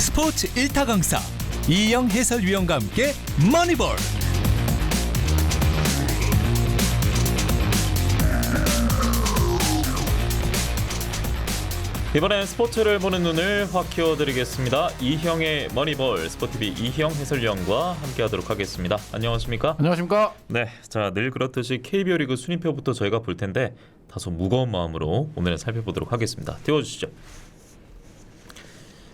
스포츠 1타 강사 이영 해설위원과 함께 머니볼. 이번엔 스포츠를 보는 눈을 확 키워드리겠습니다. 이형의 머니볼, 스포티비 이형 해설위원과 함께하도록 하겠습니다. 안녕하십니까? 안녕하십니까? 네, 자 늘 그렇듯이 KBO 리그 순위표부터 저희가 볼 텐데 다소 무거운 마음으로 오늘은 살펴보도록 하겠습니다. 띄워주시죠.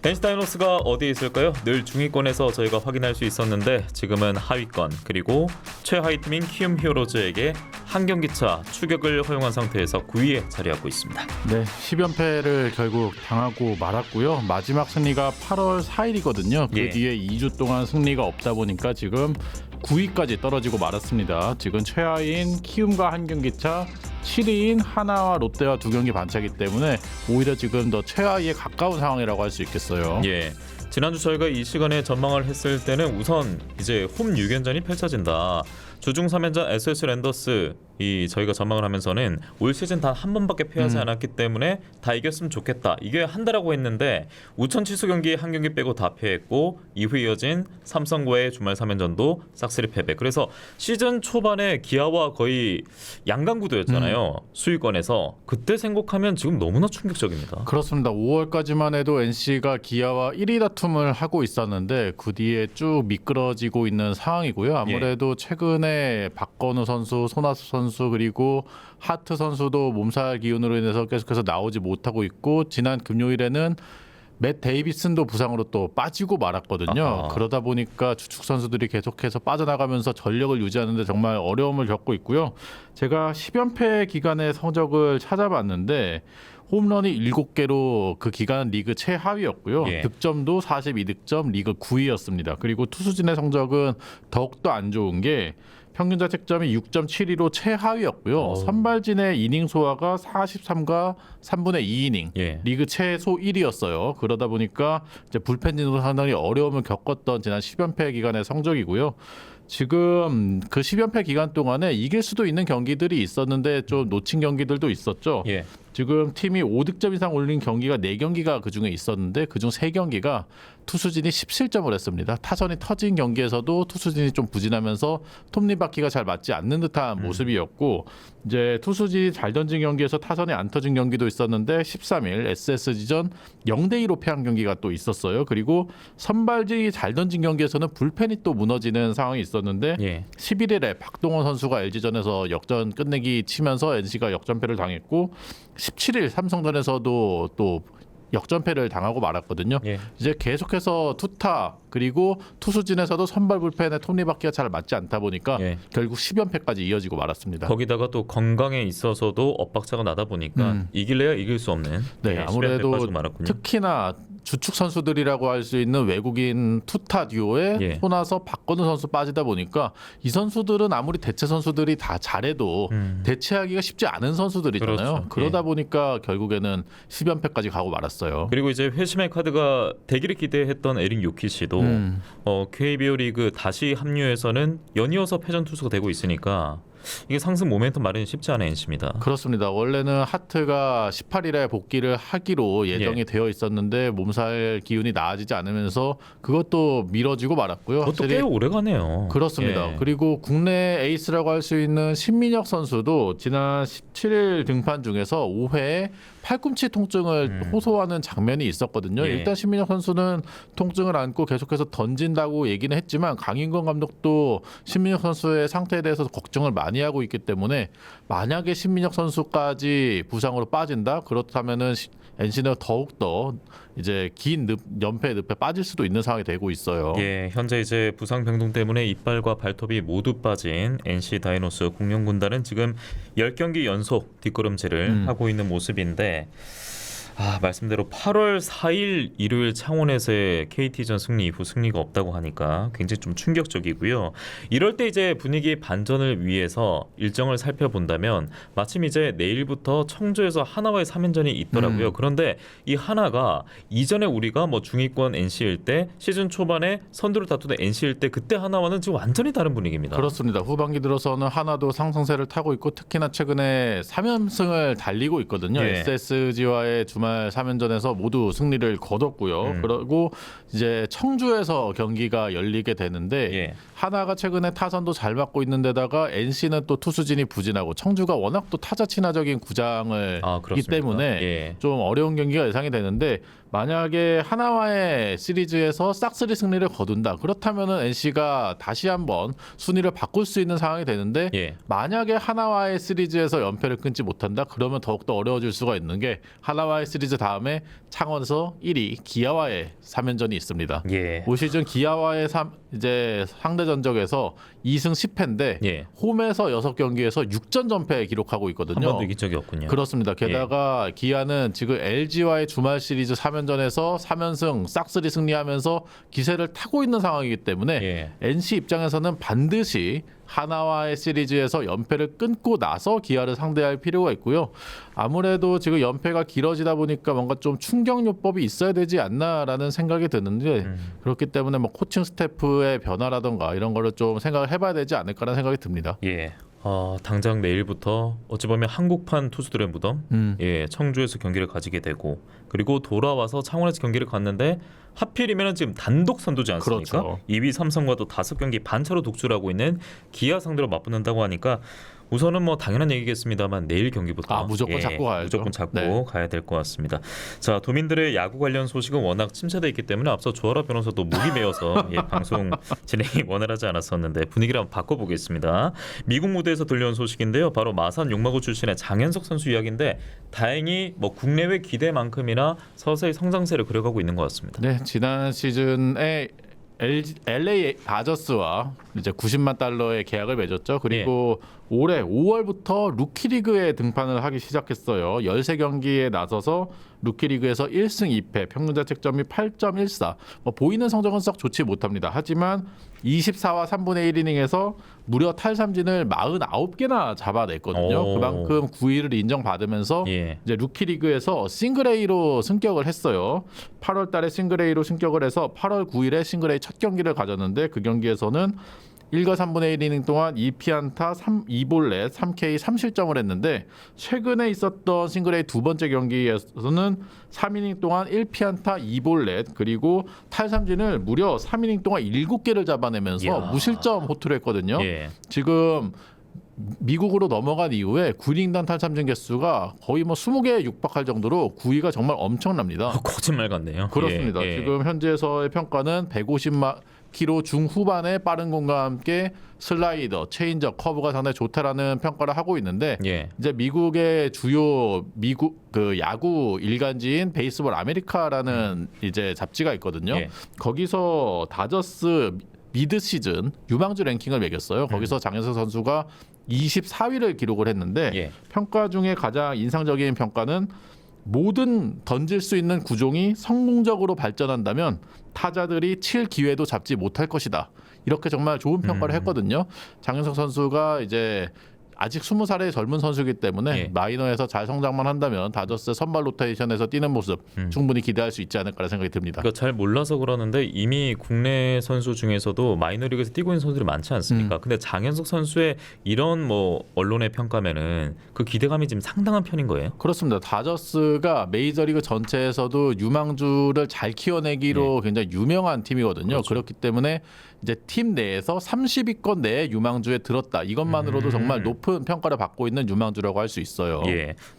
NC 다이노스가 어디에 있을까요? 늘 중위권에서 저희가 확인할 수 있었는데 지금은 하위권, 그리고 최하위 팀인 키움 히어로즈에게 한 경기차 추격을 허용한 상태에서 9위에 자리하고 있습니다. 네, 10연패를 결국 당하고 말았고요. 마지막 승리가 8월 4일이거든요. 그 뒤에 2주 동안 승리가 없다 보니까 지금 9위까지 떨어지고 말았습니다. 지금 최하위인 키움과 한 경기차, 7위인 하나와 롯데와 2경기 반차이기 때문에 오히려 지금 더 최하위에 가까운 상황이라고 할 수 있겠어요. 예. 지난주 저희가 이 시간에 전망을 했을 때는 우선 이제 홈 6연전이 펼쳐진다. 주중 3연전 SSG 랜더스 이 저희가 전망을 하면서는 올 시즌 단 한 번밖에 패하지 않았기 때문에 다 이겼으면 좋겠다. 이게 한다라고 했는데 우천 취소 경기 한 경기 빼고 다 패했고 이후에 이어진 삼성과의 주말 3연전도 싹쓸이 패배. 그래서 시즌 초반에 기아와 거의 양강구도였잖아요. 수위권에서. 그때 생각하면 지금 너무나 충격적입니다. 그렇습니다. 5월까지만 해도 NC가 기아와 1위 다툼을 하고 있었는데 그 뒤에 쭉 미끄러지고 있는 상황이고요. 아무래도 최근에 박건우 선수, 손아섭 선수 그리고 하트 선수도 몸살 기운으로 인해서 계속해서 나오지 못하고 있고 지난 금요일에는 맷 데이비슨도 부상으로 또 빠지고 말았거든요. 아하. 그러다 보니까 주축 선수들이 계속해서 빠져나가면서 전력을 유지하는데 정말 어려움을 겪고 있고요. 제가 10연패 기간의 성적을 찾아봤는데 홈런이 7개로 그 기간 리그 최하위였고요. 득점도 42득점, 리그 9위였습니다. 그리고 투수진의 성적은 더욱더 안 좋은 게 평균 자책점이 6.72로 최하위였고요. 선발진의 이닝 소화가 43과 3분의 2이닝, 리그 최소 1위였어요. 그러다 보니까 이제 불펜진으로 상당히 어려움을 겪었던 지난 10연패 기간의 성적이고요. 지금 그 10연패 기간 동안에 이길 수도 있는 경기들이 있었는데 좀 놓친 경기들도 있었죠. 지금 팀이 5득점 이상 올린 경기가 4경기가 그중에 있었는데 그중 3경기가 투수진이 10실점을 했습니다. 타선이 터진 경기에서도 투수진이 좀 부진하면서 톱니바퀴가 잘 맞지 않는 듯한 모습이었고 이제 투수진이 잘 던진 경기에서 타선이 안 터진 경기도 있었는데 13일 SSG전 0대2로 패한 경기가 또 있었어요. 그리고 선발진이 잘 던진 경기에서는 불펜이 또 무너지는 상황이 있었는데 11일에 박동원 선수가 LG전에서 역전 끝내기 치면서 NC가 역전패를 당했고 17일 삼성전에서도 또 역전패를 당하고 말았거든요. 이제 계속해서 투타 그리고 투수진에서도 선발 불펜의 톱니바퀴가 잘 맞지 않다 보니까 결국 10연패까지 이어지고 말았습니다. 거기다가 또 건강에 있어서도 엇박자가 나다 보니까 이길래야 이길 수 없는 아무래도 특히나 주축 선수들이라고 할 수 있는 외국인 투타 듀오에 손아섭, 박건우 선수 빠지다 보니까 이 선수들은 아무리 대체 선수들이 다 잘해도 대체하기가 쉽지 않은 선수들이잖아요. 그렇죠. 그러다 보니까 결국에는 10연패까지 가고 말았어요. 그리고 이제 회심의 카드가 되기를 기대했던 에릭 요키시도 KBO 리그 다시 합류해서는 연이어서 패전 투수가 되고 있으니까 이게 상승 모멘텀 마련이 쉽지 않은 NC입니다. 그렇습니다. 원래는 하트가 18일에 복귀를 하기로 예정이 되어 있었는데 몸살 기운이 나아지지 않으면서 그것도 미뤄지고 말았고요. 그것도 꽤 오래가네요. 그렇습니다. 그리고 국내 에이스라고 할 수 있는 신민혁 선수도 지난 17일 등판 중에서 5회에 팔꿈치 통증을 호소하는 장면이 있었거든요. 일단 신민혁 선수는 통증을 안고 계속해서 던진다고 얘기는 했지만 강인권 감독도 신민혁 선수의 상태에 대해서 걱정을 많이 하고 있기 때문에 만약에 신민혁 선수까지 부상으로 빠진다 그렇다면은 NC는 더욱더 이제 긴 연패 늪에 빠질 수도 있는 상황이 되고 있어요. 현재 이제 부상 변동 때문에 이빨과 발톱이 모두 빠진 NC 다이노스 공룡 군단은 지금 10경기 연속 뒷걸음질을 하고 있는 모습인데 말씀대로 8월 4일 일요일 창원에서의 KT전 승리 이후 승리가 없다고 하니까 굉장히 좀 충격적이고요. 이럴 때 이제 분위기 반전을 위해서 일정을 살펴본다면 마침 이제 내일부터 청주에서 하나와의 3연전이 있더라고요. 그런데 이 하나가 이전에 우리가 뭐 중위권 NC일 때 시즌 초반에 선두를 다투던 NC일 때 그때 하나와는 지금 완전히 다른 분위기입니다. 그렇습니다. 후반기 들어서는 하나도 상승세를 타고 있고 특히나 최근에 3연승을 달리고 있거든요. SSG와의 주말 주말 3연전에서 모두 승리를 거뒀고요. 그리고 이제 청주에서 경기가 열리게 되는데 예. 하나가 최근에 타선도 잘 맞고 있는 데다가 NC는 또 투수진이 부진하고 청주가 워낙 또 타자 친화적인 구장을 있기 그렇습니까? 때문에 예. 좀 어려운 경기가 예상이 되는데 만약에 하나와의 시리즈에서 싹쓸이 승리를 거둔다. 그렇다면은 NC가 다시 한번 순위를 바꿀 수 있는 상황이 되는데 예. 만약에 하나와의 시리즈에서 연패를 끊지 못한다. 그러면 더욱더 어려워질 수가 있는 게 하나와의 시리즈 다음에 창원에서 1위 기아와의 3연전이 있습니다. 예. 올 시즌 기아와의 이제 상대 전적에서 2승 10패인데 예. 홈에서 6경기에서 6전 전패 기록하고 있거든요. 한 번도 이긴 적이 없군요. 그렇습니다. 게다가 기아는 지금 LG와의 주말 시리즈 3연전에서 3연승 싹쓸이 승리하면서 기세를 타고 있는 상황이기 때문에 예. NC 입장에서는 반드시 하나와의 시리즈에서 연패를 끊고 나서 기아를 상대할 필요가 있고요. 아무래도 지금 연패가 길어지다 보니까 뭔가 좀 충격요법이 있어야 되지 않나라는 생각이 드는데 그렇기 때문에 뭐 코칭 스태프의 변화라던가 이런 거를 좀 생각을 해봐야 되지 않을까라는 생각이 듭니다. 예. 당장 내일부터 어찌 보면 한국판 투수들의 무덤, 예, 청주에서 경기를 가지게 되고 그리고 돌아와서 창원에서 경기를 갔는데 하필이면 지금 단독 선두지 않습니까? 그렇죠. 2위 삼성과도 5경기 반차로 독주하고 있는 기아 상대로 맞붙는다고 하니까 우선은 뭐 당연한 얘기겠습니다만 내일 경기부터 무조건 잡고 가야죠. 무조건 잡고 네. 가야 될 것 같습니다. 자, 도민들의 야구 관련 소식은 워낙 침체돼 있기 때문에 앞서 조아라 변호사도 목이 메어서 방송 진행이 원활하지 않았었는데 분위기를 한번 바꿔보겠습니다. 미국 무대에서 들려온 소식인데요. 바로 마산 용마고 출신의 장현석 선수 이야기인데 다행히 뭐 국내외 기대만큼이나 서서히 성장세를 그려가고 있는 것 같습니다. 네, 지난 시즌에 LA 다저스와 이제 90만 달러의 계약을 맺었죠. 그리고 올해 5월부터 루키리그에 등판을 하기 시작했어요. 13경기에 나서서 루키리그에서 1승 2패, 평균 자책점이 8.14. 보이는 성적은 썩 좋지 못합니다. 하지만 24와 3분의 1이닝에서 무려 탈삼진을 49개나 잡아냈거든요. 그만큼 9위를 인정받으면서 이제 루키리그에서 싱글-A로 승격을 했어요. 8월 달에 싱글-A로 승격을 해서 8월 9일에 싱글-A 첫 경기를 가졌는데 그 경기에서는 1과 3분의 1이닝 동안 2피안타 2볼넷 3K 3실점을 했는데 최근에 있었던 싱글-A 두 번째 경기에서는 3이닝 동안 1피안타 2볼넷 그리고 탈삼진을 무려 3이닝 동안 7개를 잡아내면서 무실점 호투를 했거든요. 지금 미국으로 넘어간 이후에 9이닝당 탈삼진 개수가 거의 뭐 20개에 육박할 정도로 9위가 정말 엄청납니다. 거짓말 같네요. 그렇습니다. 지금 현지에서의 평가는 150km 중후반의 빠른 공과 함께 슬라이더, 체인저, 커브가 상당히 좋다라는 평가를 하고 있는데 이제 미국의 주요 그 야구 일간지인 베이스볼 아메리카라는 이제 잡지가 있거든요. 거기서 다저스 미드 시즌 유망주 랭킹을 매겼어요. 거기서 장현석 선수가 24위를 기록을 했는데 평가 중에 가장 인상적인 평가는 모든 던질 수 있는 구종이 성공적으로 발전한다면 타자들이 칠 기회도 잡지 못할 것이다. 이렇게 정말 좋은 평가를 했거든요. 장현석 선수가 이제 아직 20살의 젊은 선수이기 때문에 마이너에서 잘 성장만 한다면 다저스 선발 로테이션에서 뛰는 모습 충분히 기대할 수 있지 않을까라는 생각이 듭니다. 그러니까 잘 몰라서 그러는데 이미 국내 선수 중에서도 마이너리그에서 뛰고 있는 선수들이 많지 않습니까? 근데 장현석 선수의 이런 뭐 언론의 평가면은 그 기대감이 지금 상당한 편인 거예요? 그렇습니다. 다저스가 메이저리그 전체에서도 유망주를 잘 키워내기로 굉장히 유명한 팀이거든요. 그렇기 때문에 이제 팀 내에서 30위권 내에 유망주에 들었다. 이것만으로도 정말 높은 평가를 받고 있는 유망주라고 할 수 있어요.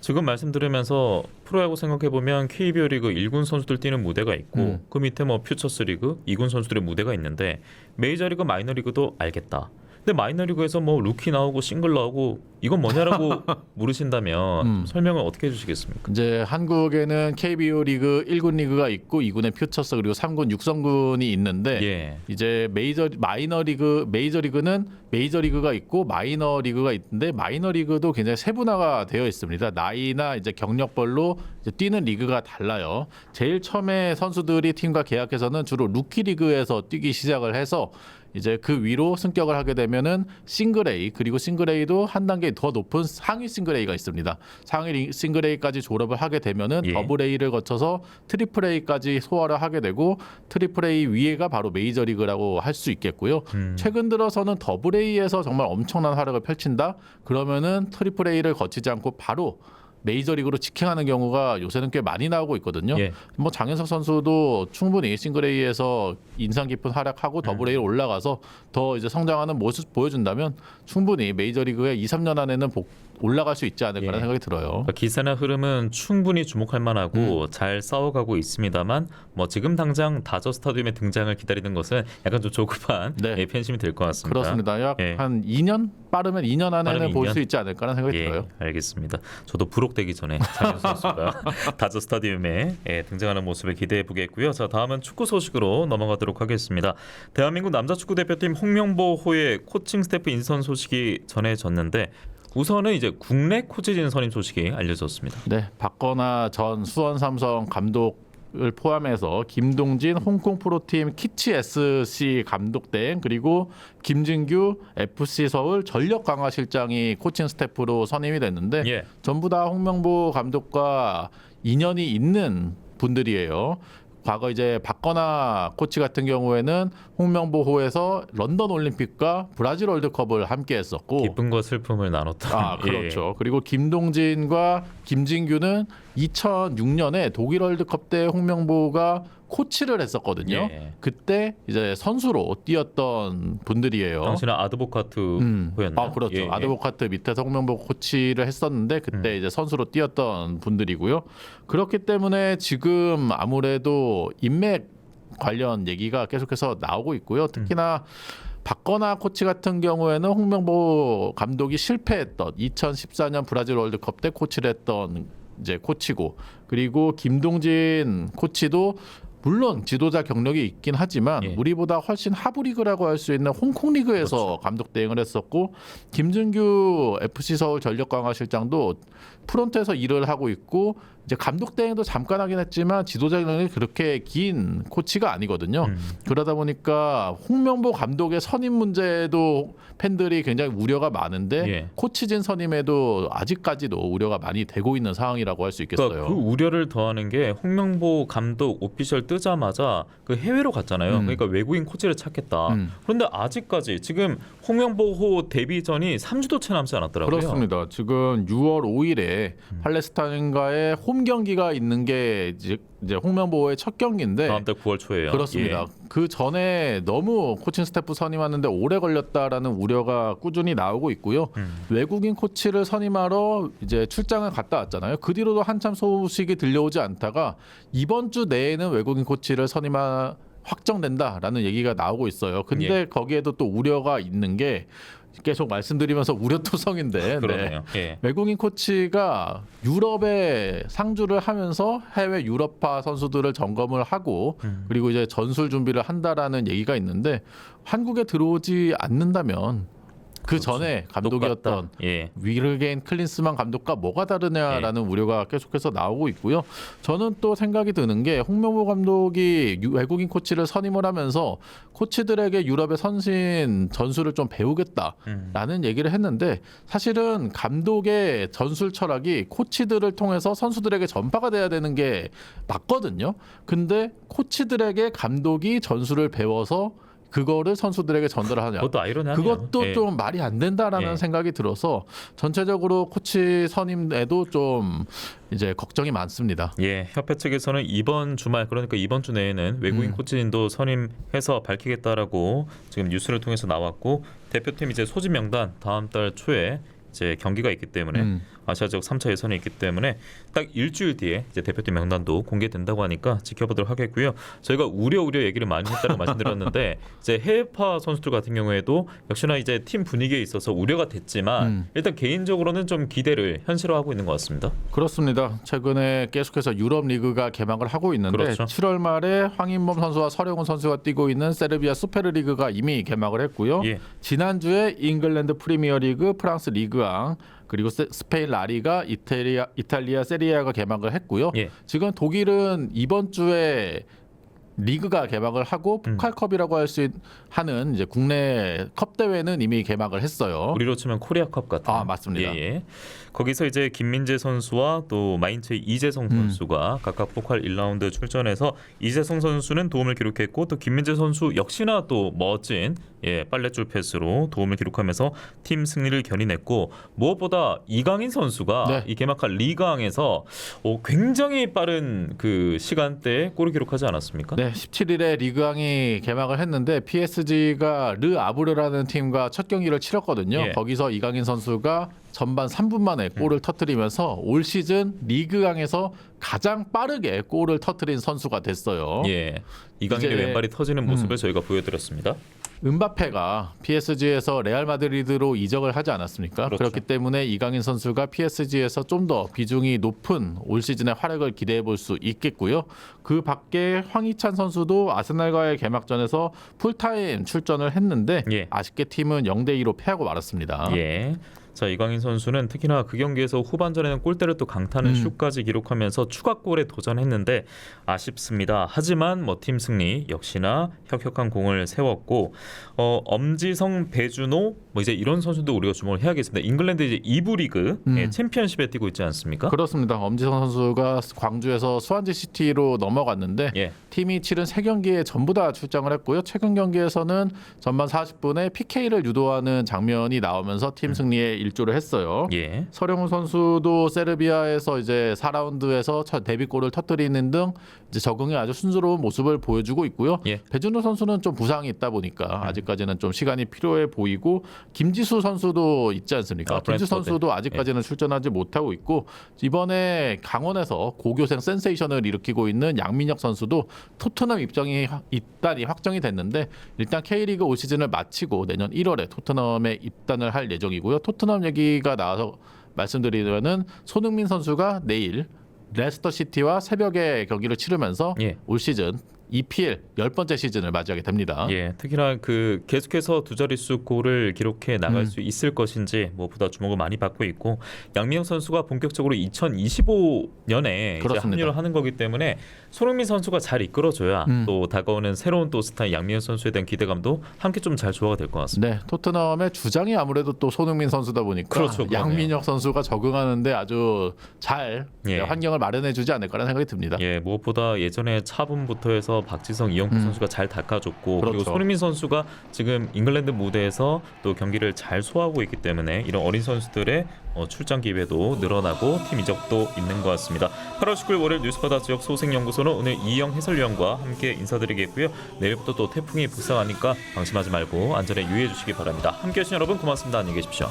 지금 말씀 들으면서 프로야구 생각해 보면 KBO 리그 1군 선수들 뛰는 무대가 있고 그 밑에 뭐 퓨처스 리그 2군 선수들의 무대가 있는데 메이저리그 마이너리그도 알겠다. 근데 마이너리그에서 뭐 루키 나오고 싱글 나오고 이건 뭐냐라고 물으신다면 설명을 어떻게 해주시겠습니까? 이제 한국에는 KBO 리그 1군 리그가 있고 2군에 퓨처스 그리고 3군 육성군이 있는데 이제 메이저리그는 메이저리그가 있고 마이너리그가 있는데 마이너리그도 굉장히 세분화가 되어 있습니다. 나이나 이제 경력별로 이제 뛰는 리그가 달라요. 제일 처음에 선수들이 팀과 계약해서는 주로 루키 리그에서 뛰기 시작을 해서 이제 그 위로 승격을 하게 되면은 싱글 A 그리고 싱글 A도 한 단계 더 높은 상위 싱글 A가 있습니다. 상위 싱글 A까지 졸업을 하게 되면은 더블 A를 거쳐서 트리플 A까지 소화를 하게 되고 트리플 A 위에가 바로 메이저 리그라고 할 수 있겠고요. 최근 들어서는 더블 A에서 정말 엄청난 활약을 펼친다. 그러면은 트리플 A를 거치지 않고 바로 메이저리그로 직행하는 경우가 요새는 꽤 많이 나오고 있거든요. 예. 뭐 장현석 선수도 충분히 싱글-A에서 인상 깊은 활약하고 더블-A로 올라가서 더 이제 성장하는 모습 보여준다면 충분히 메이저리그에 2, 3년 안에는 올라갈 수 있지 않을까라는 예. 생각이 들어요. 그러니까 기세나 흐름은 충분히 주목할 만하고 잘 싸워가고 있습니다만 뭐 지금 당장 다저 스타디움에 등장을 기다리는 것은 약간 좀 조급한 네. 예, 팬심이 될 것 같습니다. 그렇습니다. 약 예. 한 2년 빠르면 2년 안에는 빠르면 볼 2년? 수 있지 않을까라는 생각이 예, 들어요. 알겠습니다. 저도 부록되기 전에 장현 선수가 다저 스타디움에 등장하는 모습을 기대해 보겠고요. 자, 다음은 축구 소식으로 넘어가도록 하겠습니다. 대한민국 남자 축구 대표팀 홍명보호의 코칭 스태프 인선 소식이 전해졌는데 우선은 이제 국내 코치진 선임 소식이 알려졌습니다. 네, 박건하 전 수원 삼성 감독을 포함해서 김동진 홍콩 프로팀 키치 SC 감독 등 그리고 김진규 FC 서울 전력 강화 실장이 코칭 스태프로 선임이 됐는데 예. 전부 다 홍명보 감독과 인연이 있는 분들이에요. 과거 이제 박건하 코치 같은 경우에는 홍명보호에서 런던 올림픽과 브라질 월드컵을 함께 했었고 기쁨과 슬픔을 나눴던. 그렇죠. 그리고 김동진과 김진규는 2006년에 독일 월드컵 때 홍명보가 코치를 했었거든요. 예. 그때 이제 선수로 뛰었던 분들이에요. 당신은 아드보카트였나? 그렇죠. 예, 예. 아드보카트 밑에서 홍명보 코치를 했었는데 그때 이제 선수로 뛰었던 분들이고요. 그렇기 때문에 지금 아무래도 인맥 관련 얘기가 계속해서 나오고 있고요. 특히나 박건하 코치 같은 경우에는 홍명보 감독이 실패했던 2014년 브라질 월드컵 때 코치를 했던 이제 코치고, 그리고 김동진 코치도 물론 지도자 경력이 있긴 하지만 예. 우리보다 훨씬 하부 리그라고 할 수 있는 홍콩 리그에서 그렇죠. 감독 대행을 했었고, 김준규 FC 서울 전력 강화 실장도 프론트에서 일을 하고 있고 이제 감독 대행도 잠깐 하긴 했지만 지도자 경력이 그렇게 긴 코치가 아니거든요. 그러다 보니까 홍명보 감독의 선임 문제도 팬들이 굉장히 우려가 많은데 예. 코치진 선임에도 아직까지도 우려가 많이 되고 있는 상황이라고 할 수 있겠어요. 그러니까 그 우려를 더하는 게 홍명보 감독 오피셜 뜨자마자 그 해외로 갔잖아요. 그러니까 외국인 코치를 찾겠다. 그런데 아직까지 지금 홍명보호 데뷔전이 3주도 채 남지 않았더라고요. 그렇습니다. 지금 6월 5일에 팔레스타인과의 홈 경기가 있는 게 이제 홍명보의 첫 경기인데 다음 달 9월 초에요. 그렇습니다. 그 전에 너무 코칭 스태프 선임하는데 오래 걸렸다라는 우려가 꾸준히 나오고 있고요. 외국인 코치를 선임하러 이제 출장을 갔다 왔잖아요. 그 뒤로도 한참 소식이 들려오지 않다가 이번 주 내에는 외국인 코치를 확정된다라는 얘기가 나오고 있어요. 근데 거기에도 또 우려가 있는 게 계속 말씀드리면서 우려투성인데 그러네요. 예. 외국인 코치가 유럽에 상주를 하면서 해외 유럽파 선수들을 점검을 하고 그리고 이제 전술 준비를 한다라는 얘기가 있는데 한국에 들어오지 않는다면 그 전에 감독이었던 똑같다. 예. 위르겐 클린스만 감독과 뭐가 다르냐라는 우려가 계속해서 나오고 있고요. 저는 또 생각이 드는 게 홍명보 감독이 외국인 코치를 선임을 하면서 코치들에게 유럽의 선신 전술을 좀 배우겠다라는 얘기를 했는데 사실은 감독의 전술 철학이 코치들을 통해서 선수들에게 전파가 돼야 되는 게 맞거든요. 근데 코치들에게 감독이 전술을 배워서 그거를 선수들에게 전달하냐. 그것도 아이러니하네요. 그것도 예. 좀 말이 안 된다라는 예. 생각이 들어서 전체적으로 코치 선임에도 좀 이제 걱정이 많습니다. 예, 협회 측에서는 이번 주말 그러니까 이번 주 내에는 외국인 코치진도 선임해서 밝히겠다라고 지금 뉴스를 통해서 나왔고 대표팀 이제 소집 명단 다음 달 초에 이제 경기가 있기 때문에 아시아 지역 3차 예선이 있기 때문에 딱 일주일 뒤에 이제 대표팀 명단도 공개된다고 하니까 지켜보도록 하겠고요. 저희가 우려 얘기를 많이 했다고 말씀드렸는데 이제 해외파 선수들 같은 경우에도 역시나 이제 팀 분위기에 있어서 우려가 됐지만 일단 개인적으로는 좀 기대를 현실화하고 있는 것 같습니다. 그렇습니다. 최근에 계속해서 유럽 리그가 개막을 하고 있는데 그렇죠. 7월 말에 황인범 선수와 서령훈 선수가 뛰고 있는 세르비아 수페르 리그가 이미 개막을 했고요. 예. 지난주에 잉글랜드 프리미어 리그, 프랑스 리그앙 그리고 스페인 라리가, 이탈리아 세리아가 개막을 했고요. 예. 지금 독일은 이번 주에 리그가 개막을 하고 포칼컵이라고 할 수 하는 이제 국내 컵 대회는 이미 개막을 했어요. 우리로 치면 코리아컵 같은. 맞습니다. 예. 거기서 이제 김민재 선수와 또 마인츠의 이재성 선수가 각각 포칼 1라운드 출전해서 이재성 선수는 도움을 기록했고 또 김민재 선수 역시나 또 멋진 빨랫줄 패스로 도움을 기록하면서 팀 승리를 견인했고 무엇보다 이강인 선수가 네. 이 개막한 리그왕에서 굉장히 빠른 그 시간대에 골을 기록하지 않았습니까? 네, 17일에 리그왕이 개막을 했는데 PSG가 르 아브르라는 팀과 첫 경기를 치렀거든요. 예. 거기서 이강인 선수가 전반 3분 만에 골을 터뜨리면서 올 시즌 리그왕에서 가장 빠르게 골을 터뜨린 선수가 됐어요. 예. 이강인의 이제- 왼발이 터지는 모습을 저희가 보여드렸습니다. 음바페가 PSG에서 레알 마드리드로 이적을 하지 않았습니까? 그렇죠. 그렇기 때문에 이강인 선수가 PSG에서 좀 더 비중이 높은 올 시즌의 활약을 기대해 볼 수 있겠고요. 그 밖에 황희찬 선수도 아스날과의 개막전에서 풀타임 출전을 했는데 예. 아쉽게 팀은 0대2로 패하고 말았습니다. 예. 자, 이강인 선수는 특히나 그 경기에서 후반전에는 골대를 또 강타는 슛까지 기록하면서 추가골에 도전했는데 아쉽습니다. 하지만 팀 승리 역시나 혁혁한 공을 세웠고 엄지성, 배준호 이제 이런 선수도 우리가 주목을 해야겠습니다. 잉글랜드 이제 2부 리그 챔피언십에 뛰고 있지 않습니까? 그렇습니다. 엄지성 선수가 광주에서 스완지 시티로 넘어갔는데 예. 팀이 치른 3경기에 전부 다 출장을 했고요. 최근 경기에서는 전반 40분에 PK를 유도하는 장면이 나오면서 팀 승리에 일조를 했어요. 예. 서령우 선수도 세르비아에서 이제 4라운드에서 첫 데뷔골을 터뜨리는 등 이제 적응이 아주 순조로운 모습을 보여주고 있고요. 예. 배준호 선수는 좀 부상이 있다 보니까 아직까지는 좀 시간이 필요해 보이고 김지수 선수도 있지 않습니까? 김지수 브랜트퍼드. 선수도 아직까지는 출전하지 못하고 있고 이번에 강원에서 고교생 센세이션을 일으키고 있는 양민혁 선수도 토트넘 입장이 입단이 확정이 됐는데 일단 K리그 올 시즌을 마치고 내년 1월에 토트넘에 입단을 할 예정이고요. 토트넘 얘기가 나와서 말씀드리면은 손흥민 선수가 내일 레스터 시티와 새벽에 경기를 치르면서 예. 올 시즌 EPL 10번째 시즌을 맞이하게 됩니다. 예, 특히나 그 계속해서 두 자릿수 골을 기록해 나갈 수 있을 것인지 무엇보다 주목을 많이 받고 있고 양민혁 선수가 본격적으로 2025년에 이제 그렇습니다. 합류를 하는 거기 때문에 손흥민 선수가 잘 이끌어줘야 또 다가오는 새로운 또 스타 양민혁 선수에 대한 기대감도 함께 좀 잘 조화가 될 것 같습니다. 네, 토트넘의 주장이 아무래도 또 손흥민 선수다 보니까 그렇죠, 그러네요. 양민혁 선수가 적응하는데 아주 잘 예. 환경을 마련해주지 않을까라는 생각이 듭니다. 예, 무엇보다 예전에 차분부터 해서 박지성, 이영표 선수가 잘 닦아줬고 그리고 그렇죠. 손흥민 선수가 지금 잉글랜드 무대에서 또 경기를 잘 소화하고 있기 때문에 이런 어린 선수들의 출장 기회도 늘어나고 팀 이적도 있는 것 같습니다. 8월 19일 월요일 뉴스바다 지역 소생연구소는 오늘 이영 해설위원과 함께 인사드리겠고요. 내일부터 또 태풍이 북상하니까 방심하지 말고 안전에 유의해 주시기 바랍니다. 함께해 주신 여러분 고맙습니다. 안녕히 계십시오.